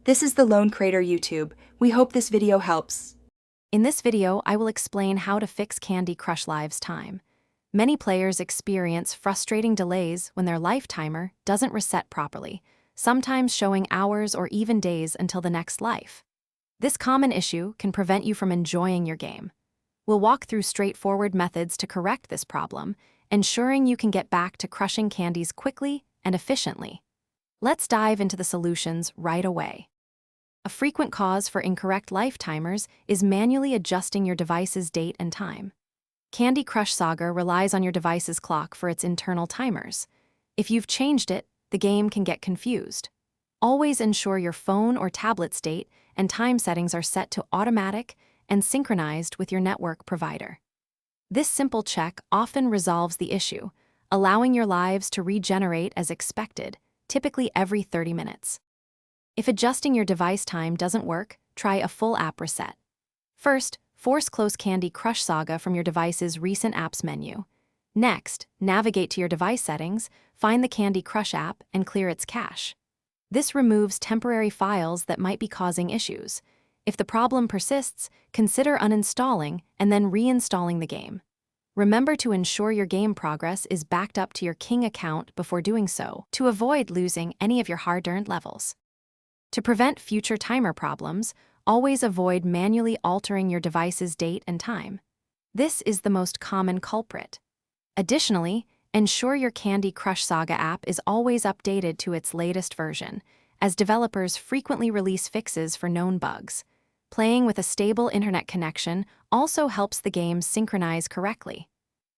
This is the Lone Crater YouTube. We hope this video helps. In this video, I will explain how to fix Candy Crush Live's time. Many players experience frustrating delays when their life timer doesn't reset properly, sometimes showing hours or even days until the next life. This common issue can prevent you from enjoying your game. We'll walk through straightforward methods to correct this problem, ensuring you can get back to crushing candies quickly and efficiently. Let's dive into the solutions right away. A frequent cause for incorrect life timers is manually adjusting your device's date and time. Candy Crush Saga relies on your device's clock for its internal timers. If you've changed it, the game can get confused. Always ensure your phone or tablet's date and time settings are set to automatic and synchronized with your network provider. This simple check often resolves the issue, allowing your lives to regenerate as expected, typically every 30 minutes. If adjusting your device time doesn't work, try a full app reset. First, force close Candy Crush Saga from your device's recent apps menu. Next, navigate to your device settings, find the Candy Crush app, and clear its cache. This removes temporary files that might be causing issues. If the problem persists, consider uninstalling and then reinstalling the game. Remember to ensure your game progress is backed up to your King account before doing so, to avoid losing any of your hard-earned levels. To prevent future timer problems, always avoid manually altering your device's date and time. This is the most common culprit. Additionally, ensure your Candy Crush Saga app is always updated to its latest version, as developers frequently release fixes for known bugs. Playing with a stable internet connection also helps the game synchronize correctly.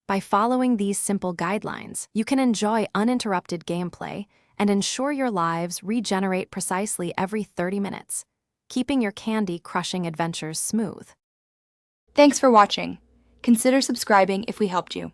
By following these simple guidelines, you can enjoy uninterrupted gameplay and ensure your lives regenerate precisely every 30 minutes, keeping your candy-crushing adventures smooth. Thanks for watching. Consider subscribing if we helped you.